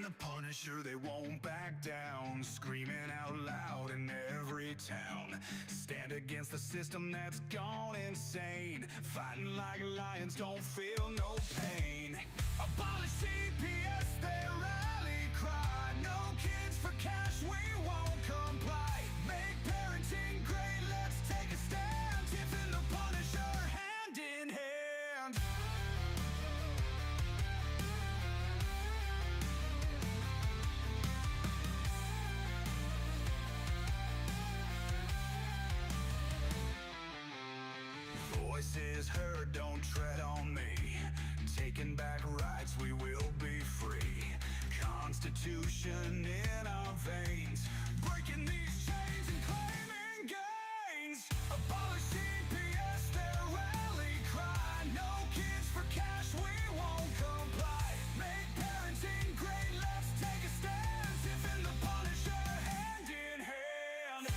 the Punisher, they won't back down, screaming out loud in every town. Stand against the system that's gone insane, fighting like lions, don't feel no pain. Abolish CPS, their rally cry. No kids for cash, we won't comply. Make parenting great, let's take a stand. Tiff and the Punisher, hand in hand. Voices heard, don't tread on me. Taking back rights, we will be free. Constitution in our veins, breaking these chains and claiming gains. Abolish CPS, their rally cry. No kids for cash, we won't comply. Make parenting great, let's take a stand. Tiff and the Punisher, hand in hand.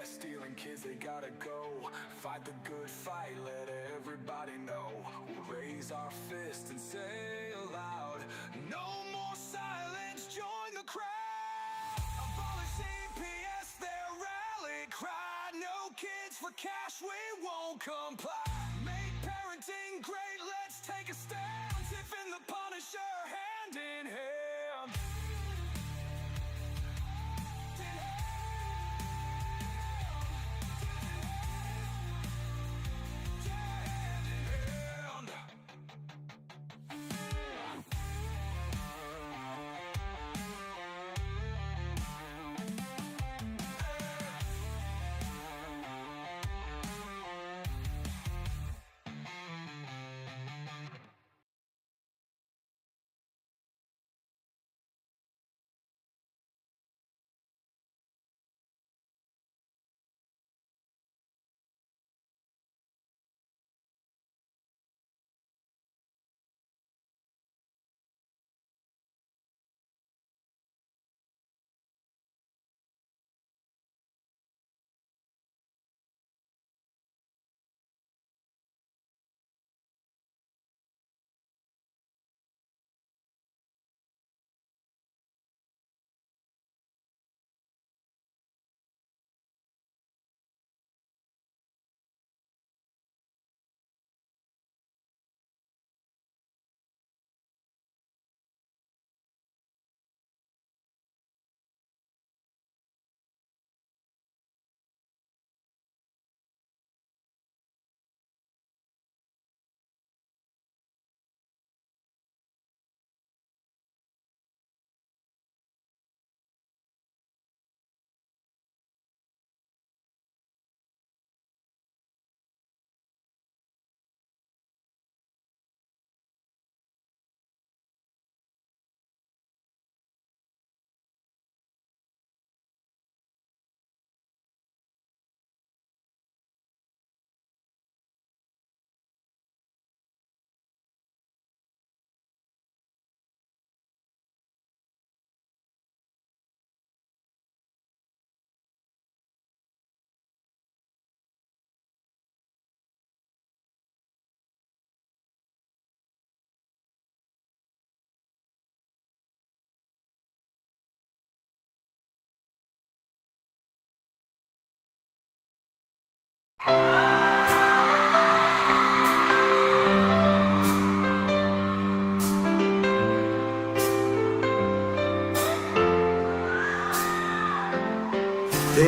Stealing kids, they gotta go. Fight the good fight, let everybody know. We'll raise our fists and say aloud, no more silence, join the crowd. Abolish CPS, their rally cry. No kids for cash, we won't comply. Make parenting great, let's take a stand. Tiff and the Punisher, hand in hand.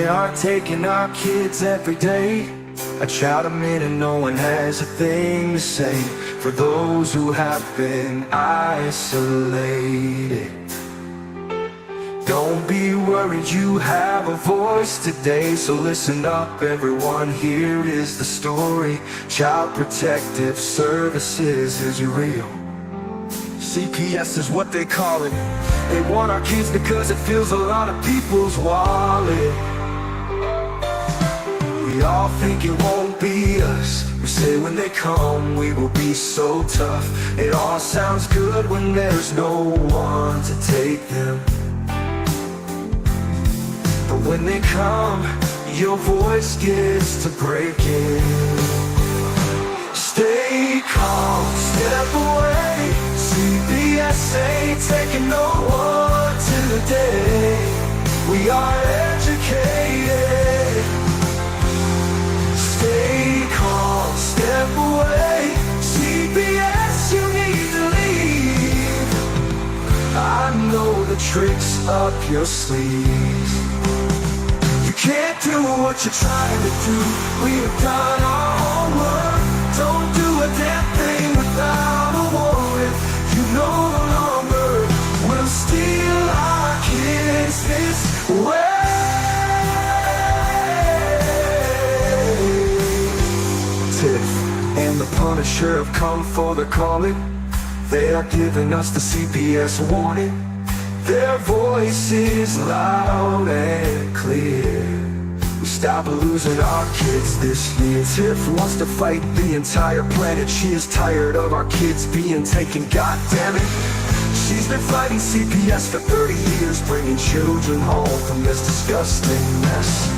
They are taking our kids every day. I shout them in and no one has a thing to say for those who have been isolated. Don't be worried, you have a voice today. So listen up everyone, here is the story. Child Protective Services is real. CPS is what they call it. They want our kids because it fills a lot of people's wallet. We all think it won't be us. We say when they come we will be so tough. It all sounds good when there's no one to take them. But when they come, your voice gets to breaking. Stay calm, step away. CPS ain't taking no one today. We are educated. Stay calm, step away. CPS, you need to leave. I know the tricks up your sleeves. You can't do what you're trying to do. We have done our homework. Don't do a damn thing without a warrant. You no longer will steal our kids this way. Tiff and the Punisher have come for the calling. They are giving us the CPS warning. Their voice is loud and clear. We stop losing our kids this year. Tiff wants to fight the entire planet. She is tired of our kids being taken, God damn it. She's been fighting CPS for 30 years, bringing children home from this disgusting mess.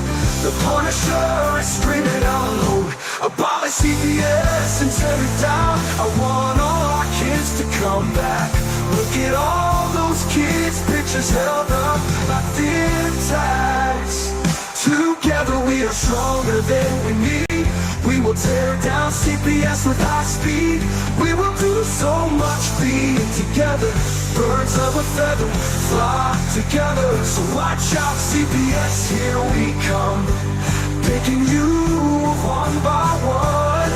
The Punisher is screaming out loud, abolish CPS and tear it down. I want all our kids to come back. Look at all those kids' pictures held up like thin tags. Together we are stronger than we need. We will tear down CPS with high speed. We will do so much being together. Birds of a feather flock together. So watch out CPS, here we come. Picking you one by one.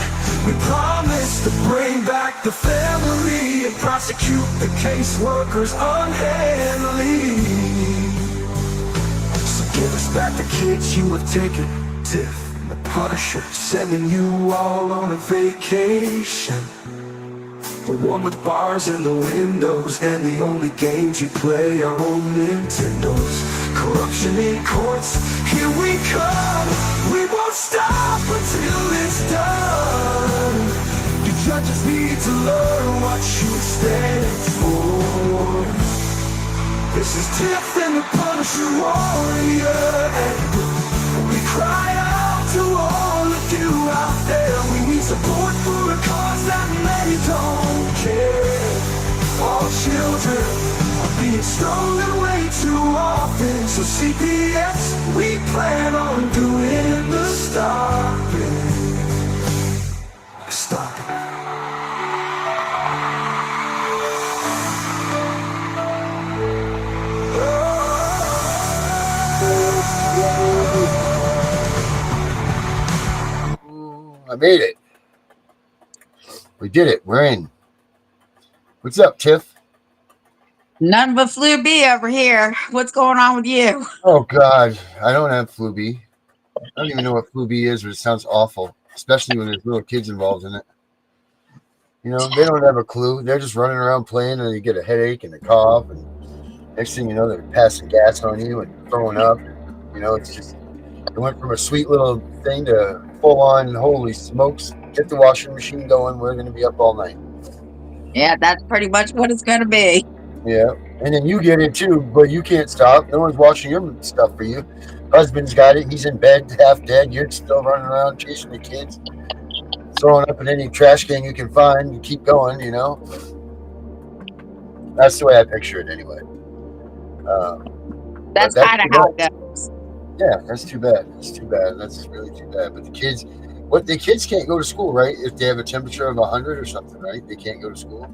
We promise to bring back the family and prosecute the caseworkers unhandily. So give us back the kids you have taken. Tiff and the Punisher sending you all on a vacation. The one with bars in the windows and the only games you play are on Nintendos. Corruption in courts, here we come. We won't stop until it's done. You judges need to learn what you stand for. This is Tiff and the Punisher warrior, and we cry out to all of you out there. We need support for a cause that many don't care. All children are being stolen way too often. So CPS, we plan on doing the stopping. Stop it. I made it. We did it. We're in. What's up, Tiff? None but flu B over here. What's going on with you? Oh, God. I don't have flu B. I don't even know what flu B is, but it sounds awful, especially when there's little kids involved in it. You know, they don't have a clue. They're just running around playing, and you get a headache and a cough, and next thing you know, they're passing gas on you and throwing up. You know, it's just, it went from a sweet little thing to full on, holy smokes, get the washing machine going. We're going to be up all night. Yeah, that's pretty much what it's going to be. Yeah. And then you get it too, but you can't stop. No one's washing your stuff for you. Husband's got it. He's in bed, half dead. You're still running around chasing the kids, throwing up in any trash can you can find. You keep going, you know. That's the way I picture it anyway. That's kind of how it goes. Yeah, that's too bad. That's too bad. That's really too bad. But the kids can't go to school, right? If they have a temperature of 100 or something, right? They can't go to school.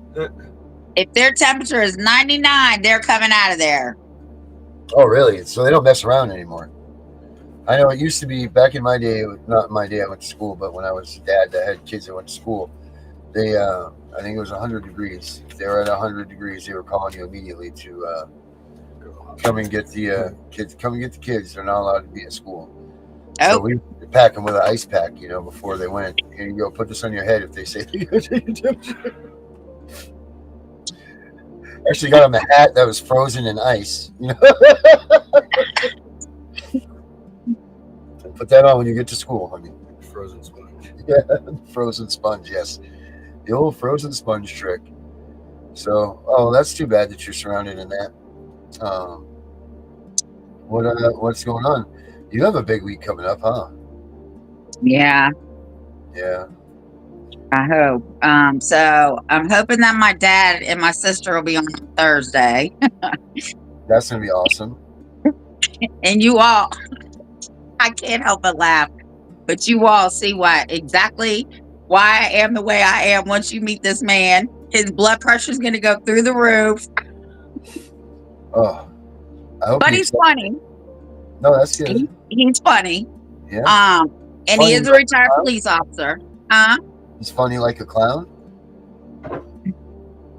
If their temperature is 99, they're coming out of there. Oh, really? So they don't mess around anymore. I know it used to be back in my day. Not my day. I went to school, but when I was a dad that had kids that went to school, they I think it was 100 degrees. If they were at 100 degrees, they were calling you immediately to come and get the kids. Come and get the kids. They're not allowed to be at school. So Oh, we pack them with an ice pack, before they went. Here you go. Put this on your head if they say. Actually, got them a hat that was frozen in ice. Put that on when you get to school, honey. Frozen sponge. Yeah, frozen sponge. Yes, the old frozen sponge trick. So, that's too bad that you're surrounded in that. Um, what's going on? You have a big week coming up, huh? yeah. Yeah. I hope. So I'm hoping that my dad and my sister will be on Thursday, That's gonna be awesome. and you all. I can't help but laugh, but you all see exactly why I am the way I am. Once you meet this man, his blood pressure is going to go through the roof. Oh, I hope But you he's accept funny. it. No, that's good. He's funny. Yeah. And Funny he is a like a retired clown? police officer. Huh? He's funny like a clown.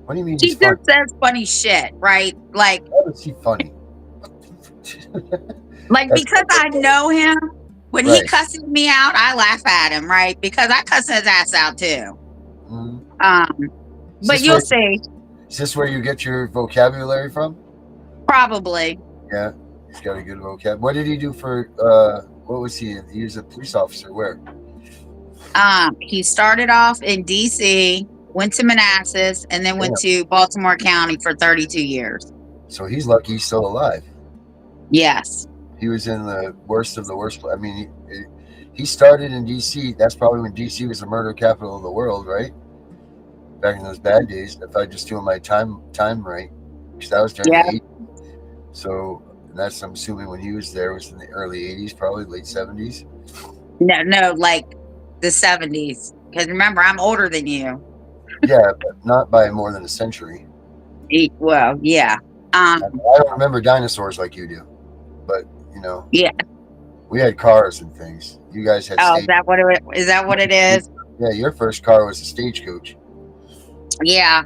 What do you mean He he's funny? just says funny shit, right? Like How is he funny? That's because I know him. When he right. cusses me out, I laugh at him, right? Because I cuss his ass out too. Mhm. Is But this you'll where see, is this where you get your vocabulary from? probably. Yeah, he's got a good vocab. What did he do for? What was he? He was a police officer. Where? He started off in DC, went to Manassas, and then went to Baltimore County for 32 years. So he's lucky he's still alive. Yes. He was in the worst of the worst. I mean, he started in D.C. That's probably when D.C. was the murder capital of the world, right? Back in those bad days. If I just doing my time right, because that was during Yeah. the 80s. So that's, I'm assuming, when he was there was in the early 80s, probably late 70s. No, like the 70s. Because remember, I'm older than you. Yeah, but not by more than a century. Well, yeah. I don't remember dinosaurs like you do, but Yeah. we had cars and things. You guys had Oh, stage. is that what it is? Yeah, your first car was a stagecoach. Yeah.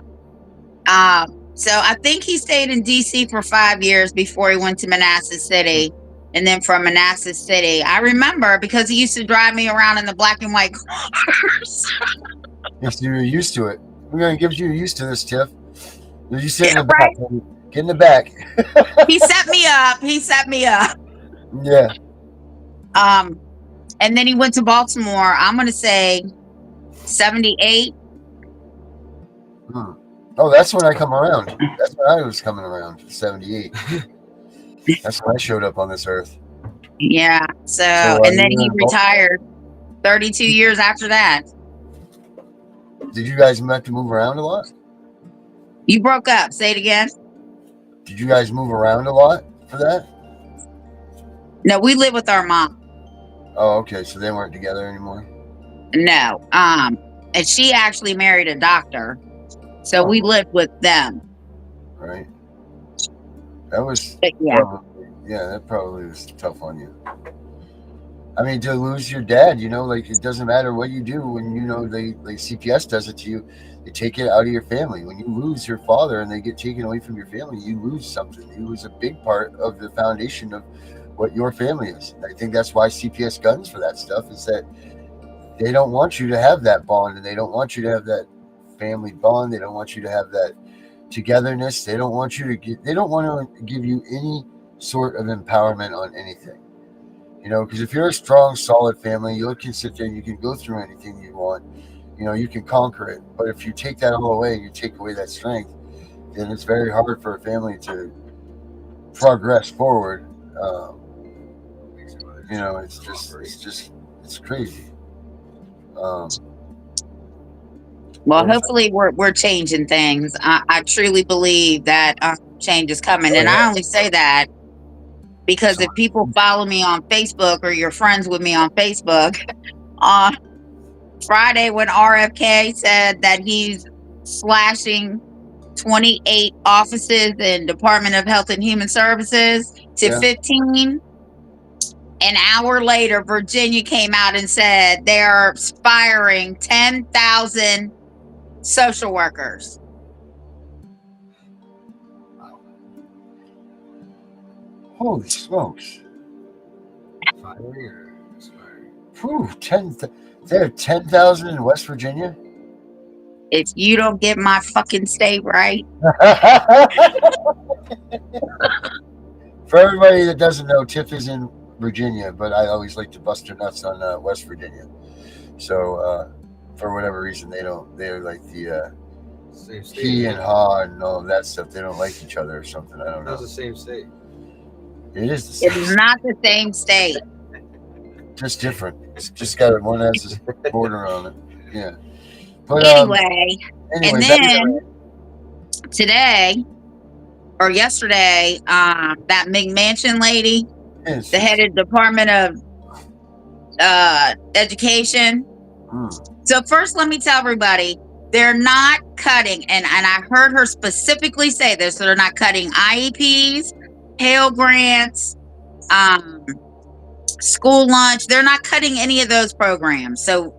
So I think he stayed in DC for 5 years before he went to Manassas City. And then from Manassas City, I remember because he used to drive me around in the black and white cars. If you're used to it, we're gonna get you used to this, Tiff. You sit in the Right? back. Honey. Get in the back. He set me up. Yeah. And then he went to Baltimore. I'm gonna say 78. Oh, that's when I come around. That's when I was coming around. 78. That's when I showed up on this earth. Yeah. So and then he retired 32 years after that. Did you guys have to move around a lot? You broke up. Say it again. Did you guys move around a lot for that? No, we live with our mom. Oh, okay. So they weren't together anymore. No. And she actually married a doctor. So we lived with them. Right. That was that probably was tough on you. I mean, to lose your dad, like it doesn't matter what you do when they like CPS does it to you, they take it out of your family. When you lose your father and they get taken away from your family, you lose something. You lose a big part of the foundation of what your family is. I think that's why CPS guns for that stuff is that they don't want you to have that bond, and they don't want you to have that family bond. They don't want you to have that togetherness. They don't want they don't want to give you any sort of empowerment on anything. Because if you're a strong, solid family, you can sit there and you can go through anything you want. You can conquer it. But if you take that all away and you take away that strength, then it's very hard for a family to progress forward. It's crazy. Well, hopefully we're changing things. I truly believe that change is coming. And I only say that because if people follow me on Facebook or you're friends with me on Facebook, on Friday when RFK said that he's slashing 28 offices in Department of Health and Human Services to 15, An hour later, Virginia came out and said they're firing 10,000 social workers. Holy smokes. Firing or expiring? Whew, they have 10,000 in West Virginia? If you don't get my fucking state right. For everybody that doesn't know, Tiff is in Virginia, but I always like to bust her nuts on West Virginia. So for whatever reason, they're like the Same state. he and ha and all of that stuff. They don't like each other or something. I don't That's know. the same state. It is the same. It is not the same state. Just different. It's just got one has a border on it. Yeah. But Anyway, and anyways, then today or yesterday, that McMansion lady, the head of Department of Education. So first, let me tell everybody, they're not cutting, and I heard her specifically say this, so they're not cutting IEPs, Pell Grants, school lunch. They're not cutting any of those programs. So,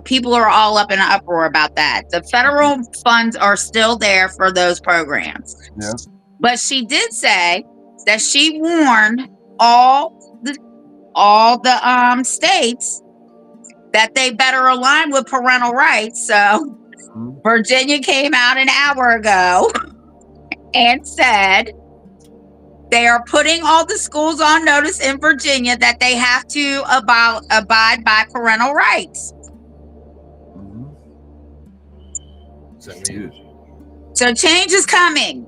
people are all up in an uproar about that. The federal funds are still there for those programs. Yeah. But she did say that she warned all the states that they better align with parental rights. So Virginia came out an hour ago and said they are putting all the schools on notice in Virginia that they have to abide by parental rights. What's that mean? So change is coming.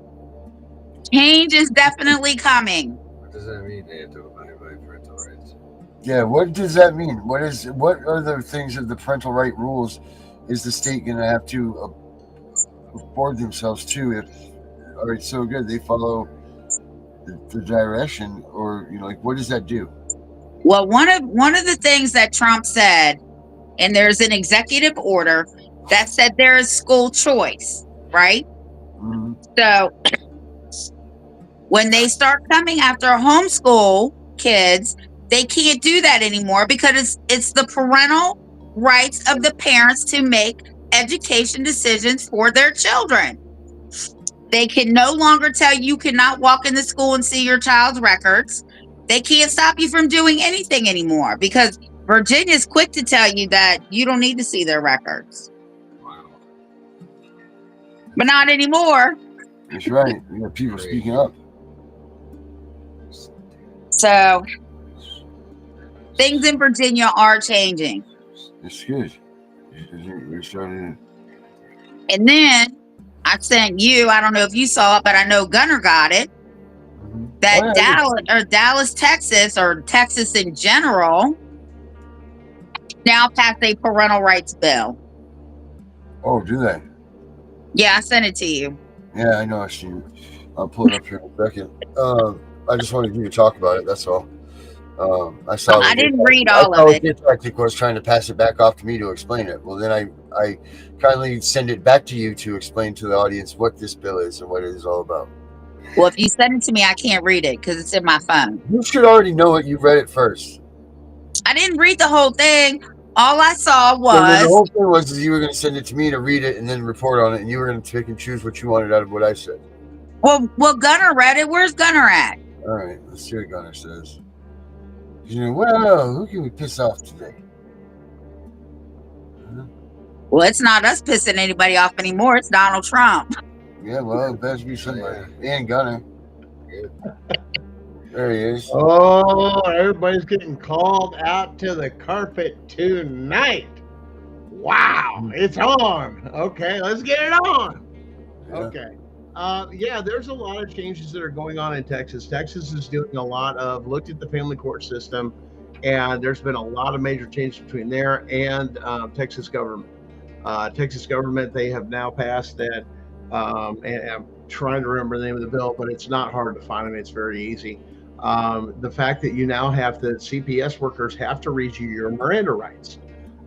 Change is definitely coming. What does that mean? They have to abide by parental rights. Yeah, what does that mean? What are the things of the parental right rules? Is the state going to have to afford themselves to? If all right, so good, they follow the direction, or what does that do? Well, one of the things that Trump said, and there's an executive order that said there is school choice, right? So when they start coming after homeschool kids, they can't do that anymore because it's the parental rights of the parents to make education decisions for their children. They can no longer tell you cannot walk into school and see your child's records. They can't stop you from doing anything anymore because Virginia's quick to tell you that you don't need to see their records. Wow. But not anymore. That's right. We got people speaking up. So things in Virginia are changing. It's good. We're starting. And then I sent you, I don't know if you saw it, but I know Gunner got it. That Dallas, Texas, or Texas in general, now passed a parental rights bill. Oh, do they? Yeah, I sent it to you. Yeah, I know. I'll pull it up here in a second. I just wanted you to talk about it. That's all. I saw. I didn't read all of it. The tactic was trying to pass it back off to me to explain it. Well, then I kindly send it back to you to explain to the audience what this bill is and what it is all about. Well, if you send it to me, I can't read it because it's in my phone. You should already know it. You read it first. I didn't read the whole thing. All I saw was the whole thing was you were going to send it to me to read it and then report on it, and you were going to pick and choose what you wanted out of what I said. Well, Gunner read it. Where's Gunner at? All right, let's see what Gunner says. Well, who can we piss off today? Well, it's not us pissing anybody off anymore. It's Donald Trump. Yeah, well, it better be somebody. And Gunner. There he is. Oh, everybody's getting called out to the carpet tonight. Wow, it's on. Okay, let's get it on. Yeah. Okay. There's a lot of changes that are going on in Texas. Texas is doing a lot of looked at the family court system, and there's been a lot of major changes between there and Texas government. Texas government, they have now passed that, and I'm trying to remember the name of the bill, but it's not hard to find. I mean, it's very easy. The fact that you now have the CPS workers have to read you your Miranda rights,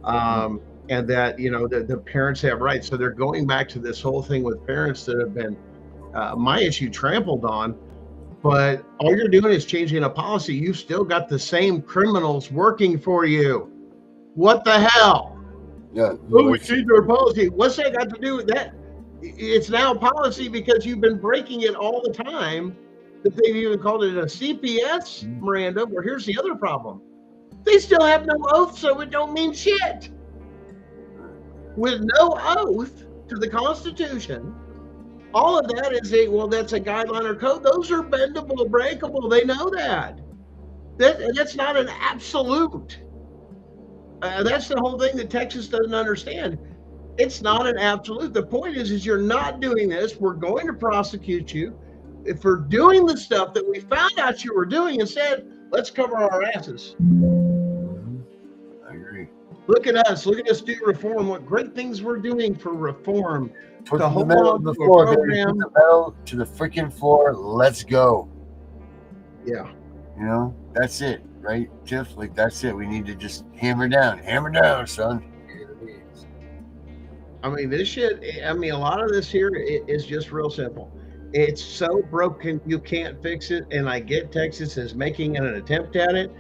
and that the parents have rights. So they're going back to this whole thing with parents that have been my issue trampled on. But all you're doing is changing a policy. You've still got the same criminals working for you. What the hell? Yeah. Oh, we changed our policy. What's that got to do with that? It's now policy because you've been breaking it all the time. That they've even called it a CPS, Miranda. Well, here's the other problem. They still have no oath, so it don't mean shit. With no oath to the Constitution, all of that is that's a guideline or code. Those are bendable, breakable. They know that. That's not an absolute. That's the whole thing that Texas doesn't understand. It's not an absolute. The point is you're not doing this. We're going to prosecute you for doing the stuff that we found out you were doing. Instead, let's cover our asses. I agree. Look at us. Look at us do reform. What great things we're doing for reform. Put To the hold metal on on the to a floor, baby. program. Put the metal to the freaking floor. Let's go. Yeah. You know, that's it, right, Tiff? Like, that's it. We need to just hammer down, son. I mean, this shit, a lot of this here is just real simple. It's so broken, you can't fix it. And I get Texas is making an attempt at it.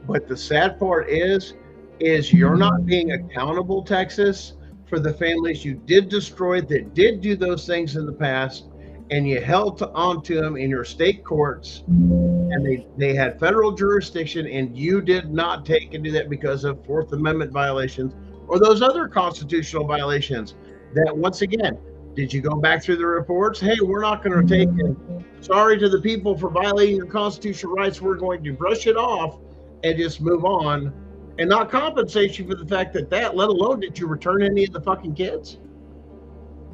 But the sad part is you're not being accountable, Texas, for the families you did destroy that did do those things in the past. And you held on to them in your state courts. And they had federal jurisdiction, and you did not take and do that because of Fourth Amendment violations or those other constitutional violations. That, once again, did you go back through the reports? Hey, we're not going to take it. Sorry to the people for violating your constitutional rights. We're going to brush it off and just move on and not compensate you for the fact that, let alone did you return any of the fucking kids?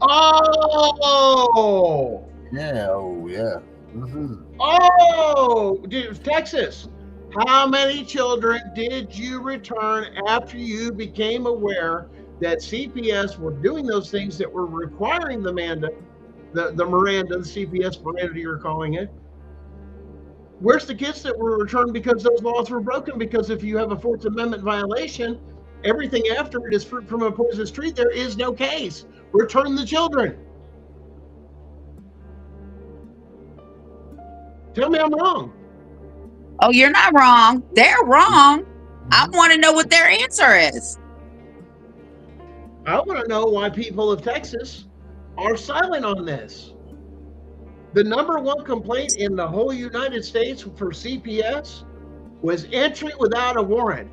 Oh! Yeah, oh, yeah. Mm-hmm. Oh, dude, Texas, how many children did you return after you became aware that CPS were doing those things that were requiring the Miranda, the CPS Miranda you're calling it? Where's the kids that were returned because those laws were broken? Because if you have a Fourth Amendment violation, everything after it is fruit from a poisonous tree. There is no case. Return the children. Tell me I'm wrong. Oh, you're not wrong. They're wrong. I want to know what their answer is. I want to know why people of Texas are silent on this. The number one complaint in the whole United States for CPS was entry without a warrant.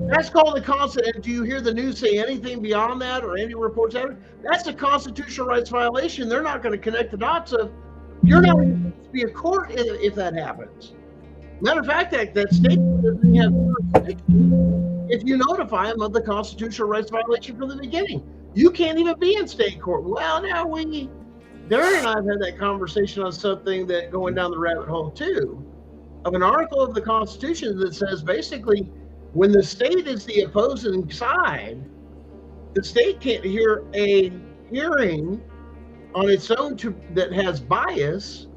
That's called a constitutional. Do you hear the news say anything beyond that or any reports out? That's a constitutional rights violation. They're not going to connect the dots of you're not going to be a court if that happens. Matter of fact, that state doesn't have jurisdiction if you notify them of the constitutional rights violation from the beginning. You can't even be in state court. Well, now Darren and I have had that conversation on something that going down the rabbit hole too, of an article of the Constitution that says basically when the state is the opposing side, the state can't hear a hearing on its own that has bias,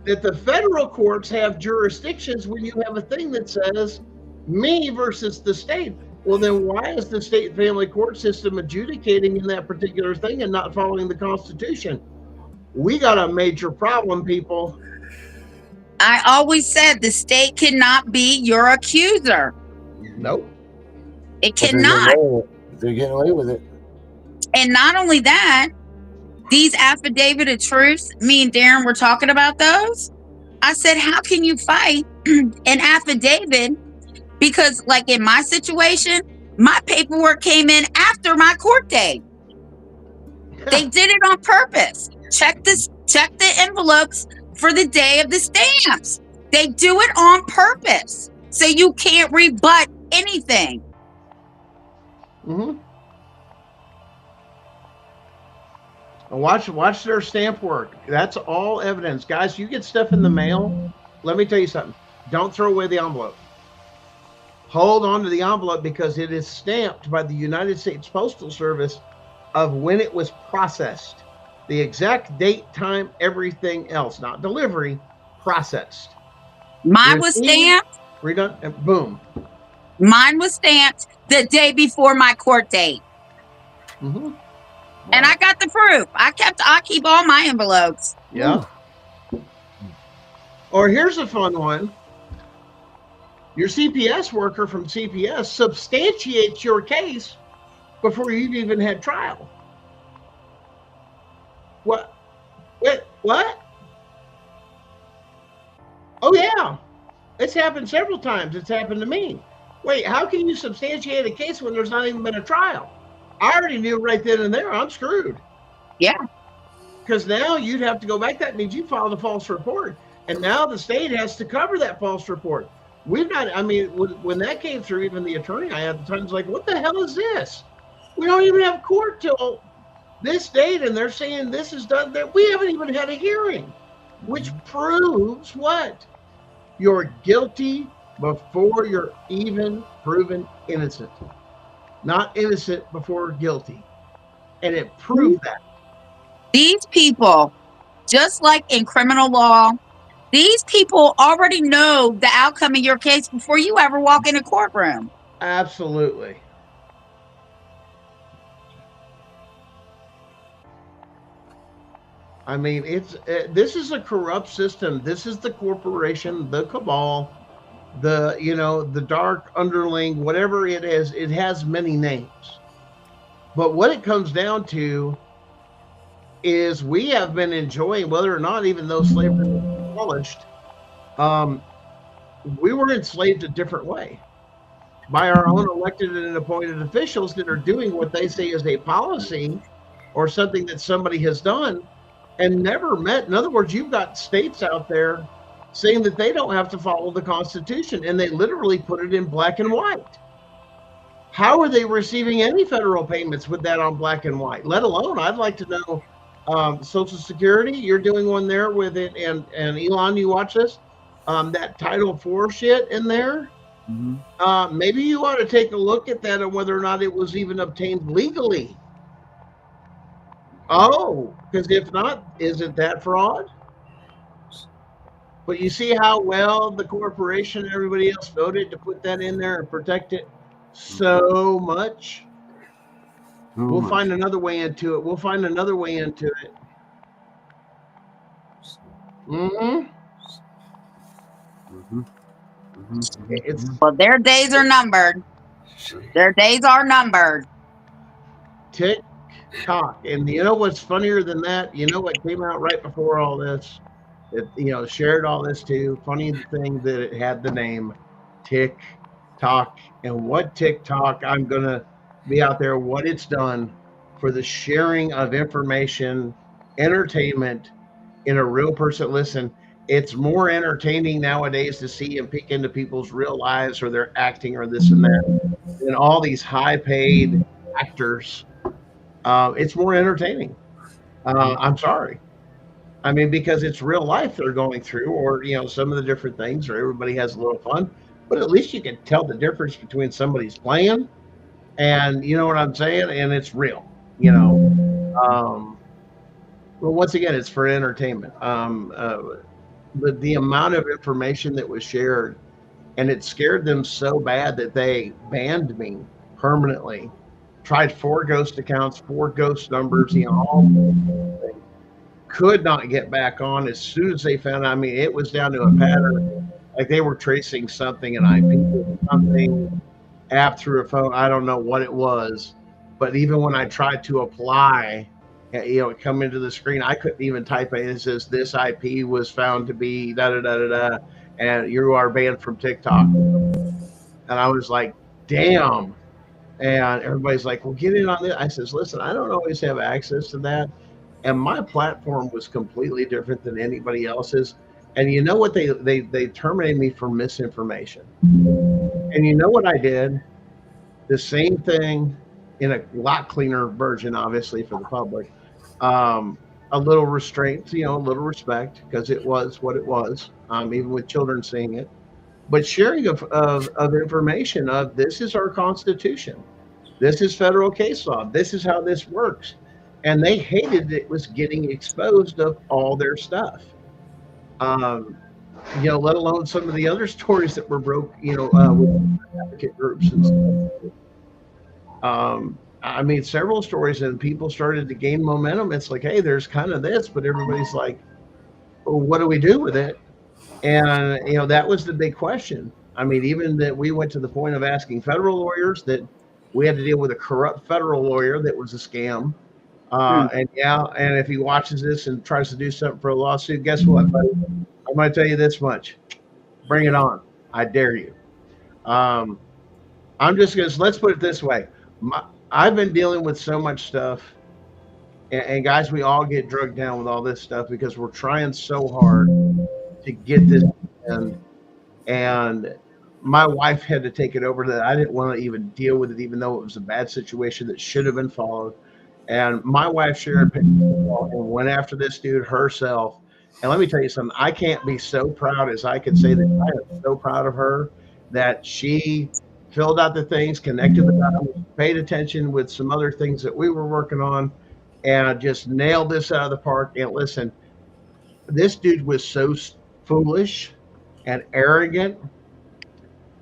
that the federal courts have jurisdictions when you have a thing that says me versus the state. Well, then why is the state family court system adjudicating in that particular thing and not following the Constitution? We got a major problem, people. I always said the state cannot be your accuser. Nope. It cannot. They're getting away with it. And not only that, these affidavit of truths, me and Darren were talking about those. I said, how can you fight an affidavit? Because like in my situation, my paperwork came in after my court date. They did it on purpose. Check the envelopes for the day of the stamps. They do it on purpose. So you can't rebut anything. Mm-hmm. Watch their stamp work. That's all evidence. Guys, you get stuff in the mail, let me tell you something. Don't throw away the envelope. Hold on to the envelope because it is stamped by the United States Postal Service of when it was processed. The exact date, time, everything else. Not delivery, processed. Mine was stamped. Redone, and boom. Mine was stamped the day before my court date. Mm-hmm. And I got the proof. I keep all my envelopes. Yeah. Or here's a fun one. Your CPS worker from CPS substantiates your case before you've even had trial. What? What? Oh, yeah. It's happened several times. It's happened to me. Wait, how can you substantiate a case when there's not even been a trial? I already knew right then and there I'm screwed. Yeah. Because now you'd have to go back. That means you filed a false report. And now the state has to cover that false report. We've not, I mean, when that came through, even the attorney I had at the time was like, what the hell is this? We don't even have court till this date, and they're saying this is done. That we haven't even had a hearing, which proves what? You're guilty before you're even proven innocent. Not innocent before guilty. And it proved that. These people, just like in criminal law, these people already know the outcome of your case before you ever walk in a courtroom. Absolutely. I mean, this is a corrupt system. This is the corporation, the cabal, the dark underling, whatever it is. It has many names. But what it comes down to is we have been enjoying, whether or not, even though slavery was abolished, we were enslaved a different way by our own elected and appointed officials that are doing what they say is a policy or something that somebody has done and never met. In other words, you've got states out there saying that they don't have to follow the Constitution, and they literally put it in black and white. How are they receiving any federal payments with that on black and white? Let alone, I'd like to know, Social Security, you're doing one there with it, and Elon, you watch this, that Title IV shit in there. Mm-hmm. Maybe you ought to take a look at that and whether or not it was even obtained legally. Oh, because if not, isn't that fraud? But you see how well the corporation and everybody else voted to put that in there and protect it so much. We'll find another way into it. Mm-hmm. Well, their days are numbered. Tick-tock. And you know what's funnier than that? You know what came out right before all this? It shared all this too. Funny thing that it had the name TikTok. And what TikTok, I'm going to be out there, what it's done for the sharing of information, entertainment in a real person. Listen, it's more entertaining nowadays to see and peek into people's real lives or their acting or this and that than all these high-paid actors. It's more entertaining. I'm sorry. I mean, because it's real life they're going through, or some of the different things, or everybody has a little fun. But at least you can tell the difference between somebody's playing and, you know what I'm saying, and it's real. Well, once again, it's for entertainment. But the amount of information that was shared, and it scared them so bad that they banned me permanently. Tried 4 ghost accounts, 4 ghost numbers, all things. Could not get back on as soon as they found out. I mean, it was down to a pattern. Like they were tracing something, an IP, something, app through a phone. I don't know what it was. But even when I tried to apply, it come into the screen, I couldn't even type it. It says this IP was found to be da-da-da-da-da, and you are banned from TikTok. And I was like, damn. And everybody's like, well, get in on this. I says, listen, I don't always have access to that. And my platform was completely different than anybody else's. And you know what? They terminated me for misinformation. And you know what I did? The same thing in a lot cleaner version, obviously, for the public. A little restraint, a little respect, because it was what it was, even with children seeing it. But sharing of information of this is our Constitution. This is federal case law. This is how this works. And they hated it was getting exposed of all their stuff. Let alone some of the other stories that were broke, with advocate groups and stuff. I mean, several stories, and people started to gain momentum. It's like, hey, there's kind of this, but everybody's like, what do we do with it? And, that was the big question. I mean, even that we went to the point of asking federal lawyers that we had to deal with a corrupt federal lawyer that was a scam. Hmm. And if he watches this and tries to do something for a lawsuit, guess what, buddy? I'm going to tell you this much. Bring it on. I dare you. I'm just going to, let's put it this way. I've been dealing with so much stuff. And guys, we all get drugged down with all this stuff because we're trying so hard to get this in. And my wife had to take it over that I didn't want to even deal with it, even though it was a bad situation that should have been followed. And my wife shared pictures and went after this dude herself. And let me tell you something, I can't be so proud as I could say that I am so proud of her that she filled out the things, connected the dots, paid attention with some other things that we were working on, and just nailed this out of the park. And listen, this dude was so foolish and arrogant.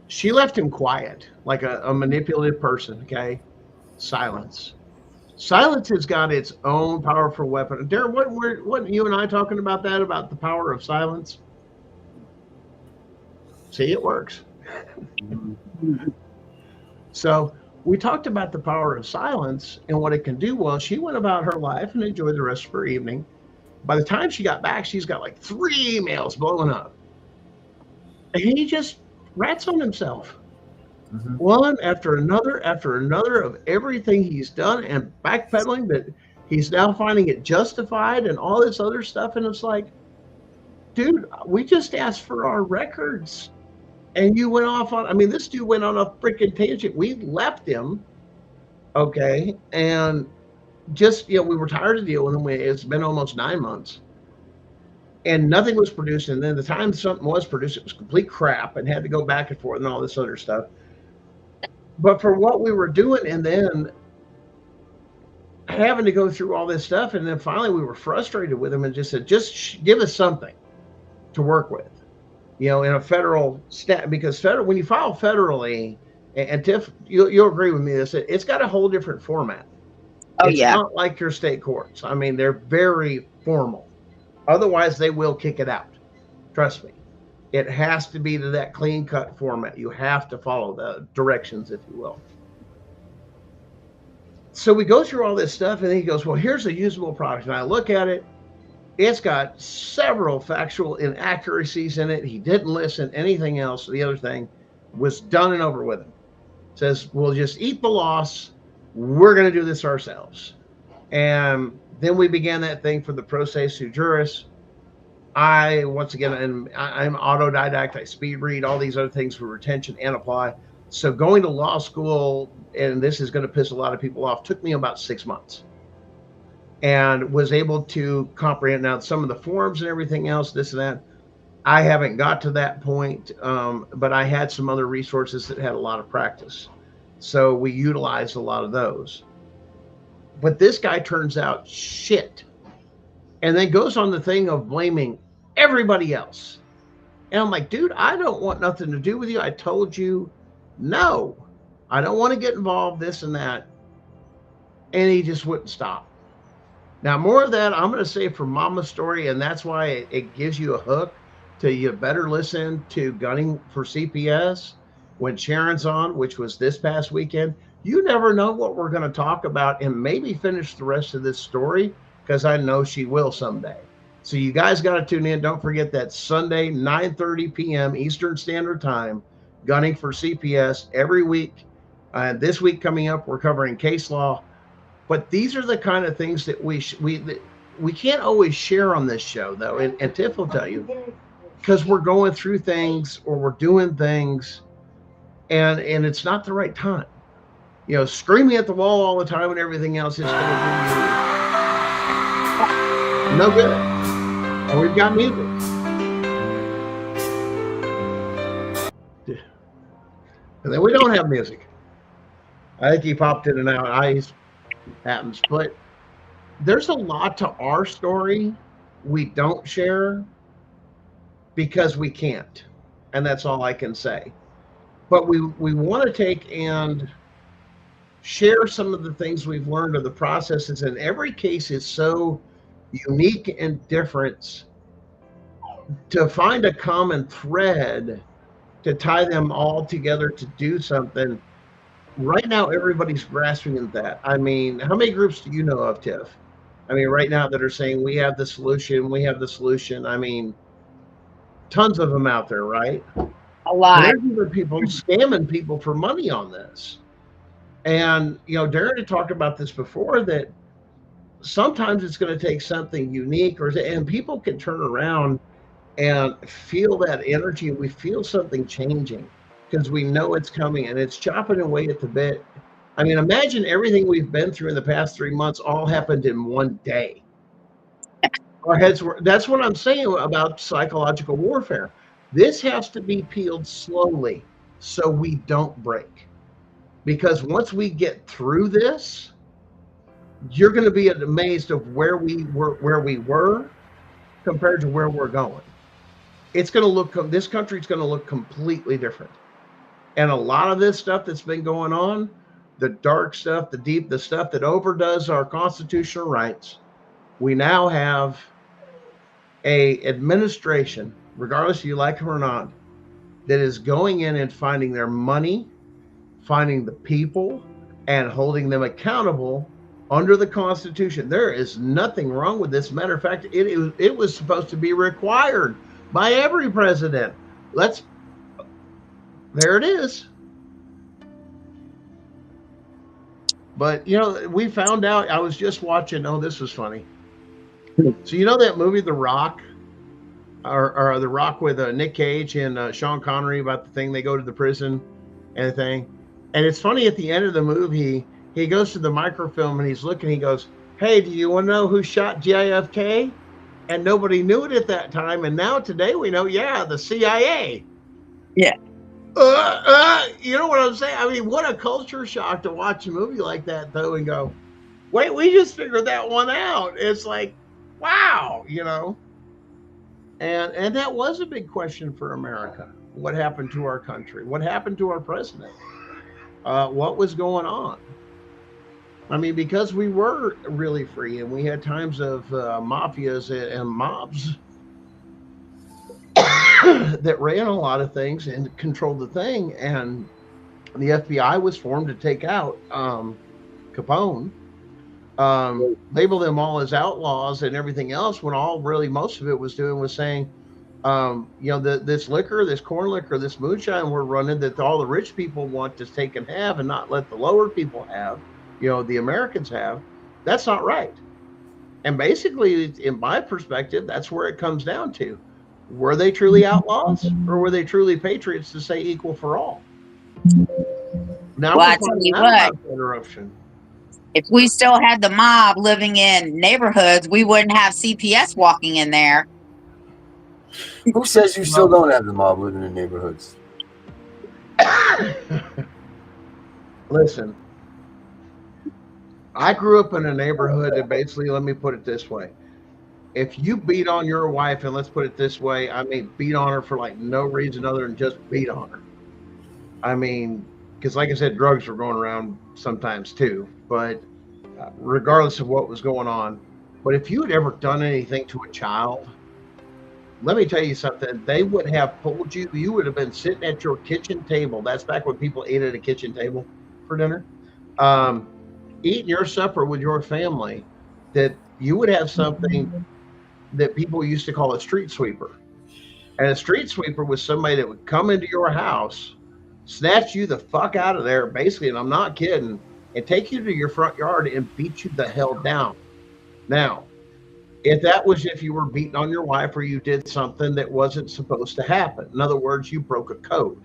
She left him quiet, like a manipulative person. Okay, silence. Silence has got its own powerful weapon. Darren, what you and I talking about that, about the power of silence? See, it works. So we talked about the power of silence and what it can do. Well, she went about her life and enjoyed the rest of her evening. By the time she got back, she's got like 3 emails blowing up. And he just rats on himself. One after another of everything he's done and backpedaling, that he's now finding it justified and all this other stuff. And it's like, dude, we just asked for our records and you went off on, I mean, this dude went on a freaking tangent. We left him. Okay. And just, we were tired of dealing with him. It's been almost 9 months and nothing was produced. And then the time something was produced, it was complete crap and had to go back and forth and all this other stuff. But for what we were doing, and then having to go through all this stuff, and then finally we were frustrated with him and just said, just give us something to work with, in a federal stat, because when you file federally, and Tiff, you'll agree with me this, it's got a whole different format. It's not like your state courts. I mean, they're very formal. Otherwise, they will kick it out. Trust me. It has to be to that clean cut format. You have to follow the directions, if you will. So we go through all this stuff, and then he goes, well, here's a usable product. And I look at it. It's got several factual inaccuracies in it. He didn't listen. Anything else, the other thing was done and over with him. Says, we'll just eat the loss. We're going to do this ourselves. And then we began that thing for the pro se sui juris. Once again, I'm autodidact. I speed read all these other things for retention and apply. So going to law school, and this is going to piss a lot of people off, took me about 6 months, and was able to comprehend now some of the forms and everything else, this and that. I haven't got to that point, but I had some other resources that had a lot of practice. So we utilized a lot of those. But this guy turns out shit. And then goes on the thing of blaming everybody else. And I'm like, dude, I don't want nothing to do with you. I told you, no, I don't want to get involved, this and that. And he just wouldn't stop. Now, more of that, I'm going to say from Mama's story, and that's why it gives you a hook to you better listen to Gunning for CPS when Sharon's on, which was this past weekend. You never know what we're going to talk about and maybe finish the rest of this story, because I know she will someday. So you guys got to tune in. Don't forget that Sunday, 9:30 p.m. Eastern Standard Time, Gunning for CPS every week. This week coming up, we're covering case law. But these are the kind of things that we can't always share on this show, though. And Tiff will tell you, because we're going through things or we're doing things, and it's not the right time. Screaming at the wall all the time and everything else is going to do you no good. And we've got music. And then we don't have music. I think he popped in and out. Happens. But there's a lot to our story we don't share because we can't. And that's all I can say. But we want to take and share some of the things we've learned of the processes. And every case is so unique and different to find a common thread to tie them all together to do something. Right now, everybody's grasping at that. I mean, how many groups do you know of, Tiff? I mean, right now that are saying we have the solution, we have the solution. I mean, tons of them out there, right? A lot. There's even people scamming people for money on this. And, Darren had talked about this before, that sometimes it's going to take something unique, and people can turn around and feel that energy. We feel something changing because we know it's coming and it's chopping away at the bit. I mean, imagine everything we've been through in the past 3 months all happened in one day. Our heads were, that's what I'm saying about psychological warfare. This has to be peeled slowly so we don't break. Because once we get through this, you're going to be amazed of where we were compared to where we're going. It's going to look, this country's going to look completely different. And a lot of this stuff that's been going on, the dark stuff, the stuff that overdoes our constitutional rights, we now have a administration, regardless if you like them or not, that is going in and finding their money, finding the people, and holding them accountable under the Constitution. There is nothing wrong with this. Matter of fact, it was supposed to be required by every president. There it is. But, we found out, I was just watching, this was funny. So, that movie, The Rock, or The Rock with Nick Cage and Sean Connery, about the thing, they go to the prison and the thing. And it's funny, at the end of the movie, he goes to the microfilm and he's looking, he goes, "Hey, do you want to know who shot JFK?" And nobody knew it at that time. And now today we know, the CIA. Yeah. You know what I'm saying? I mean, what a culture shock to watch a movie like that, though, and go, wait, we just figured that one out. It's like, wow, And that was a big question for America. What happened to our country? What happened to our president? What was going on? I mean, because we were really free and we had times of mafias and mobs that ran a lot of things and controlled the thing. And the FBI was formed to take out Capone, label them all as outlaws and everything else, when all really most of it was doing was saying, this liquor, this corn liquor, this moonshine we're running that all the rich people want to take and have and not let the lower people have, the Americans have, that's not right. And basically, in my perspective, that's where it comes down to. Were they truly outlaws, or were they truly patriots to say equal for all? Now, well, I tell you what, interruption. If we still had the mob living in neighborhoods, we wouldn't have CPS walking in there. Who says you still don't have the mob living in neighborhoods? Listen, I grew up in a neighborhood that basically, let me put it this way. If you beat on your wife, and let's put it this way, I mean, beat on her for like no reason other than just beat on her. I mean, because like I said, drugs were going around sometimes too, but regardless of what was going on. But if you had ever done anything to a child, let me tell you something, they would have pulled you. You would have been sitting at your kitchen table. That's back when people ate at a kitchen table for dinner. Eating your supper with your family, that you would have something that people used to call a street sweeper. And a street sweeper was somebody that would come into your house, snatch you the fuck out of there, basically, and I'm not kidding, and take you to your front yard and beat you the hell down. Now, if you were beating on your wife or you did something that wasn't supposed to happen, in other words, you broke a code,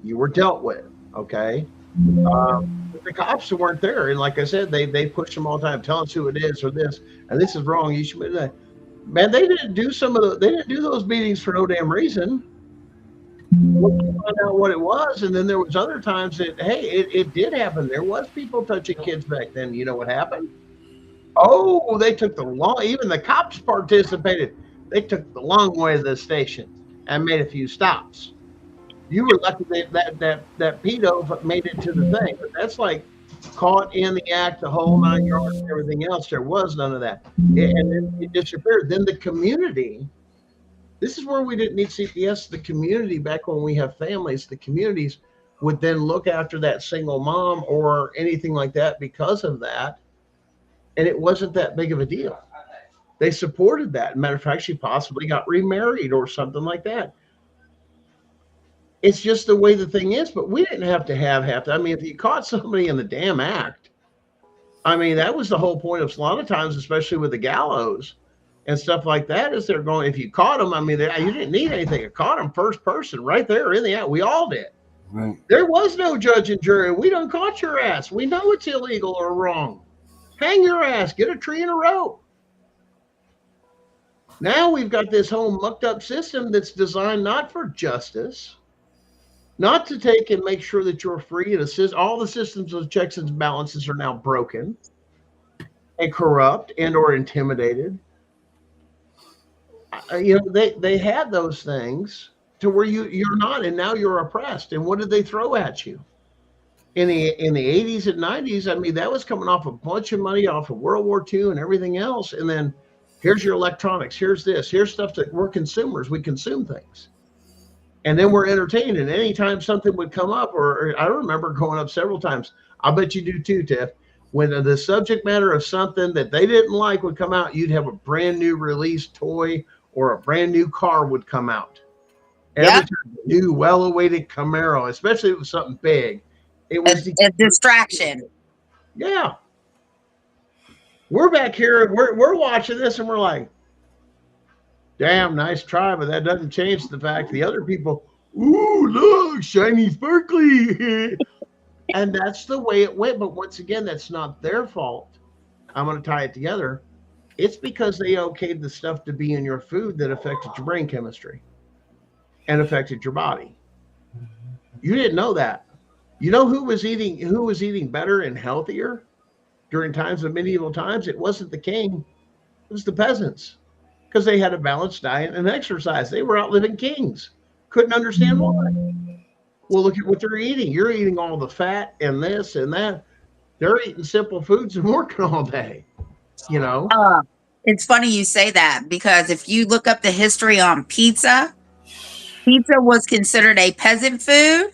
you were dealt with, okay? The cops weren't there, and like I said, they push them all the time, tell us who it is or this, and this is wrong. You should be that. Man, they didn't do those meetings for no damn reason. We'll find out what it was, and then there was other times that it did happen. There was people touching kids back then. You know what happened? Oh, they took even the cops participated. They took the long way to the station and made a few stops. You were lucky that pedo made it to the thing, but that's like caught in the act, the whole 9 yards, and everything else. There was none of that, and then it disappeared. Then the community This is where we didn't need CPS. The community, back when we have families, the communities would then look after that single mom or anything like that because of that. And it wasn't that big of a deal. They supported that. Matter of fact, she possibly got remarried or something like that. It's just the way the thing is, but we didn't have to have half. I mean, if you caught somebody in the damn act, I mean, that was the whole point of a lot of times, especially with the gallows and stuff like that, is they're going, if you caught them, I mean, you didn't need anything. You caught them first person right there in the act. We all did. Right. There was no judge and jury. We done caught your ass. We know it's illegal or wrong. Hang your ass. Get a tree and a rope. Now we've got this whole mucked up system that's designed not for justice, not to take and make sure that you're free and assist. All the systems of checks and balances are now broken and corrupt and or intimidated. You know, they had those things to where you're not, and now you're oppressed. And what did they throw at you? In the 80s and 90s, I mean, that was coming off a bunch of money off of World War II and everything else. And then here's your electronics, here's this, here's stuff that we're consumers, we consume things. And then we're entertained. And anytime something would come up, or I remember going up several times, I bet you do too, Tiff, when the subject matter of something that they didn't like would come out, you'd have a brand new release toy or a brand new car would come out. Every time a new, well-awaited Camaro, especially if it was something big. It was a distraction. Yeah. We're back here, we're watching this, and we're like, damn, nice try, but that doesn't change the fact the other people, ooh, look, shiny, sparkly. And that's the way it went. But once again, that's not their fault. I'm going to tie it together. It's because they okayed the stuff to be in your food that affected your brain chemistry and affected your body. You didn't know that. You know who was eating better and healthier during times of medieval times? It wasn't the king. It was the peasants, because they had a balanced diet and exercise. They were outliving kings. Couldn't understand why. Well, look at what they're eating. You're eating all the fat and this and that. They're eating simple foods and working all day. You know? It's funny you say that, because if you look up the history on pizza was considered a peasant food,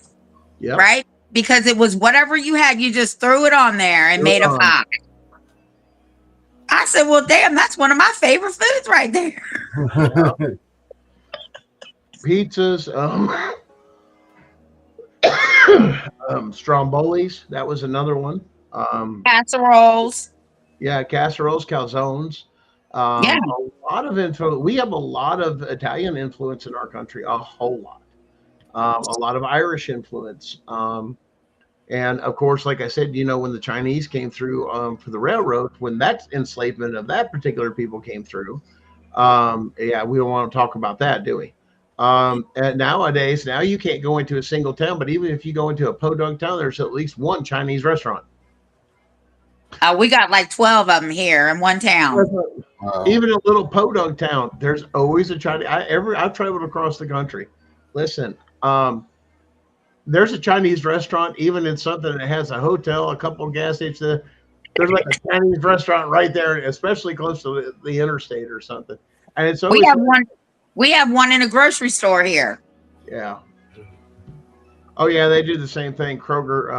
right? Because it was whatever you had, you just threw it on there and made a pie. I said, well, damn, that's one of my favorite foods right there. Pizzas, strombolis, that was another one. Casseroles. Yeah, casseroles, calzones. A lot of influence. We have a lot of Italian influence in our country, a whole lot. A lot of Irish influence. And of course, like I said, you know, when the Chinese came through for the railroad, when that enslavement of that particular people came through, we don't want to talk about that, do we? And nowadays, now you can't go into a single town, but even if you go into a podunk town, there's at least one Chinese restaurant. We got like 12 of them here in one town. Wow. Even a little podunk town, there's always a Chinese. I've traveled across the country. Listen, there's a Chinese restaurant, even in something that has a hotel, a couple of gas stations. There's like a Chinese restaurant right there, especially close to the interstate or something. And it's always, we have one in a grocery store here. Yeah. Oh yeah, they do the same thing. Kroger,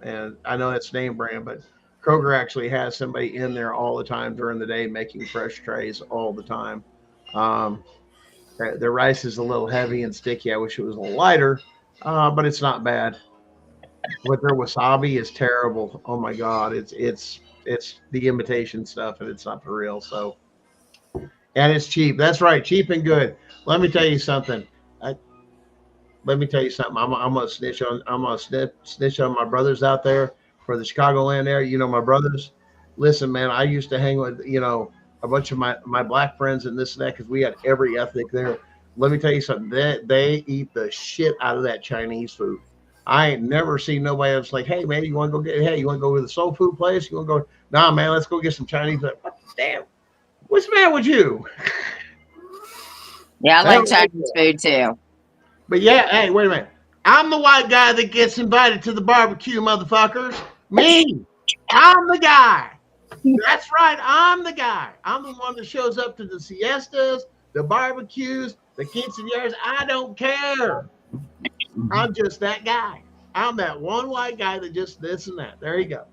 and I know that's name brand, but Kroger actually has somebody in there all the time during the day making fresh trays all the time. The rice is a little heavy and sticky. I wish it was a little lighter, but it's not bad. But their wasabi is terrible. Oh my God, it's the imitation stuff, and it's not for real. So, and it's cheap. That's right, cheap and good. Let me tell you something. I'm gonna snitch on my brothers out there for the Chicagoland area. You know, my brothers. Listen, man, I used to hang with, you know, a bunch of my black friends and this and that, because we had every ethnic there. Let me tell you something. They eat the shit out of that Chinese food. I ain't never seen nobody else like, hey man, you want to go to the soul food place? You want to go? Nah, man, let's go get some Chinese. Damn, what's the matter with you? Yeah, I like Chinese food too. But yeah, hey, wait a minute. I'm the white guy that gets invited to the barbecue, motherfuckers. Me. I'm the guy. That's right. I'm the guy. I'm the one that shows up to the siestas, the barbecues, the quinceañeras. I don't care. I'm just that guy. I'm that one white guy that just this and that. There you go.